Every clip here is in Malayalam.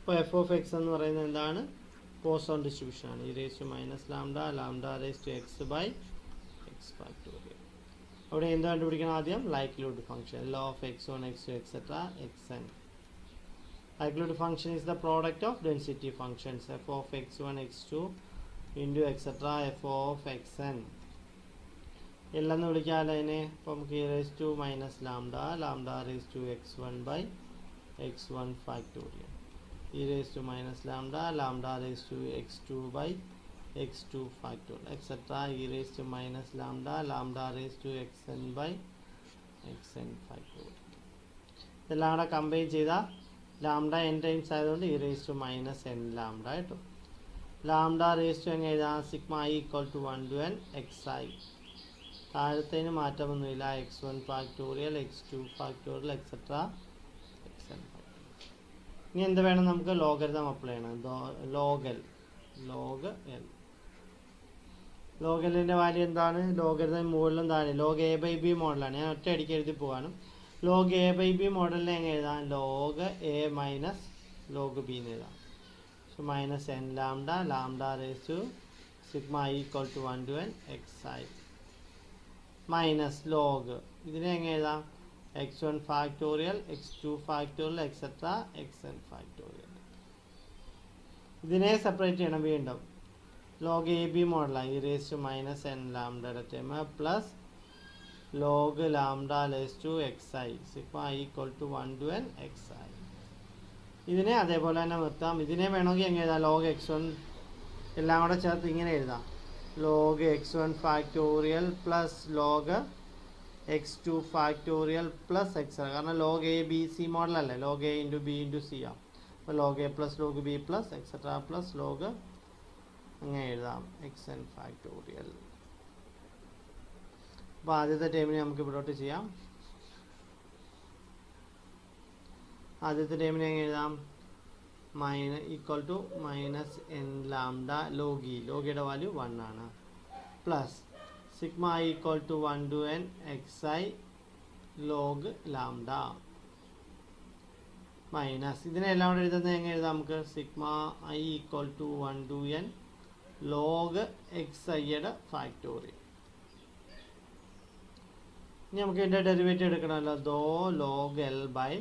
അപ്പോൾ എഫ് ഓഫ് എക്സ് എന്ന് പറയുന്നത് എന്താണ്? പോസോൺ ഡിസ്ട്രിബ്യൂഷൻ ആണ്. E raise to minus lambda lambda raise to X by X factorial. അവിടെ എന്ത് കണ്ടുപിടിക്കണം? ആദ്യം likelihood function L of X one X two etcetera X N. Likelihood function is the product of density functions f of x1 x2 into etc f of xn. എല്ലെന്ന് വിളിക്കാമല്ലോ അതിനെ. അപ്പോൾ നമുക്ക് e raise to minus lambda lambda raise to x one by x one factorial. E raise to minus lambda lambda raise to x two by x two factorial etcetera e raise to minus lambda lambda raise to x n by x n factorial. ഇതെല്ലാം കൂടെ കമ്പൈൻ ചെയ്താൽ ലാംഡ എൻ ടൈംസ് ആയതുകൊണ്ട് e raise to minus N lambda കേട്ടോ. ലാംഡ റേസ് ടു എങ്ങനെ എഴുതാം? Sigma i equal to 1 to n X i. താഴത്തേന് മാറ്റമൊന്നുമില്ല. X one factorial x two factorial etcetera X n factorial. ഇനി എന്ത് വേണം? നമുക്ക് ലോഗരിതം അപ്ലൈ ചെയ്യണം. Log L. ലോഗ് എല്ലിൻ്റെ വാല്യൂ എന്താണ്? ലോഗരിതം മുകളിലും താഴെ ലോഗ് എ ബൈ ബി മോഡലാണ്. ഞാൻ ഒറ്റ അടിക്ക് എഴുതി പോവാണ്. ലോഗ് എ ബൈ ബി മോഡലിനെ എങ്ങനെ എഴുതാം? Log a minus log b എന്ന് എഴുതാം. So minus N lambda lambda raise to sigma i equal to 1 to n X i minus log ഇതിനെ എങ്ങനെ എഴുതാം? X one factorial x two factorial etcetera X n factorial. ഇതിനെ സെപ്പറേറ്റ് ചെയ്യണം വീണ്ടും. ലോഗ് എ ബി മോഡലാണ്. E raise to minus n ലാംഡയുടെ term plus log lambda raise to x i sigma i equal to 1 to n X I. ഇതിനെ അതേപോലെ തന്നെ നിർത്താം. ഇതിനെ വേണമെങ്കിൽ എങ്ങനെ എഴുതാം? ലോഗ് എക്സ് വൺ എല്ലാം കൂടെ ചേർത്ത് ഇങ്ങനെ എഴുതാം. Log x one factorial plus log x two factorial plus x. കാരണം ലോഗ് എ ബി സി മോഡലല്ലേ. Log a into b into c ആണ്. അപ്പോൾ log a plus log b plus etcetera plus log അങ്ങനെ എഴുതാം എക്സ് എൻ ഫാക്ടോറിയൽ. അപ്പോൾ ആദ്യത്തെ ടേമിനെ നമുക്ക് ഇവിടോട്ട് ചെയ്യാം. ആദ്യത്തെ ടേമിനെ എങ്ങനെ എഴുതാം? Equal to minus N lambda log e. ലോഗിയുടെ വാല്യൂ 1 ആണ്. Plus sigma i equal to 1 to n X i log lambda minus ഇതിനെല്ലാം കൂടെ എഴുതുന്നത് എങ്ങനെ എഴുതാം? നമുക്ക് sigma i equal to 1 to n log x ഐയുടെ ഫാക്ടോറിയൽ. ഇനി നമുക്ക് ഇതിൻ്റെ ഡെറിവേറ്റീവ് എടുക്കണമല്ലോ. ദോ ലോഗ് എൽ ബൈ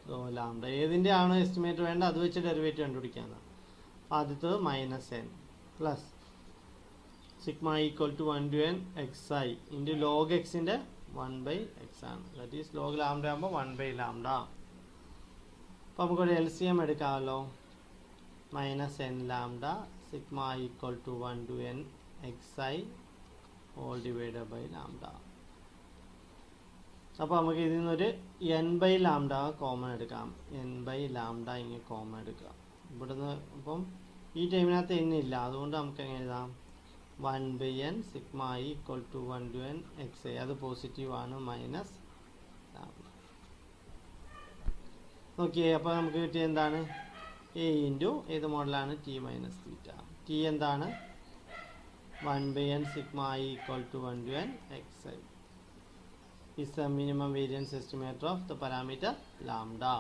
ദോ ലാംഡ. ഏതിൻ്റെ ആണ് എസ്റ്റിമേറ്റ് വേണ്ട അത് വെച്ച് ഡെറിവേറ്റീവ് കണ്ടുപിടിക്കാനാണ്. ആദ്യത്തത് minus n plus sigma equal to 1 to n X I into log എക്സിൻ്റെ 1/x ആണ്. ദാറ്റ് ഈസ് ലോഗ് ലാംഡ ആകുമ്പോൾ 1/λ. അപ്പോൾ നമുക്കൊരു എൽ സി എം എടുക്കാമല്ലോ. Minus N lambda sigma equal to 1 to n X I all divided by lambda. അപ്പോൾ നമുക്ക് ഇതിൽ നിന്നൊരു n/λ കോമൺ എടുക്കാം. n/λ ഇങ്ങനെ കോമൺ എടുക്കാം ഇവിടുന്ന്. അപ്പം ഈ ടൈമിനകത്ത് n ഇല്ല, അതുകൊണ്ട് നമുക്ക് എങ്ങനെ എഴുതാം? 1/n sigma equal to 1 to n X I. അത് പോസിറ്റീവ് ആണ്. Minus lambda. ഓക്കെ. അപ്പോൾ നമുക്ക് കിട്ടിയ എന്താണ്? എ ഇൻറ്റു ഏത് മോഡലാണ്? T minus theta. ടി എന്താണ്? 1/n sigma equal to 1 to n X I is the minimum variance estimator of the parameter lambda.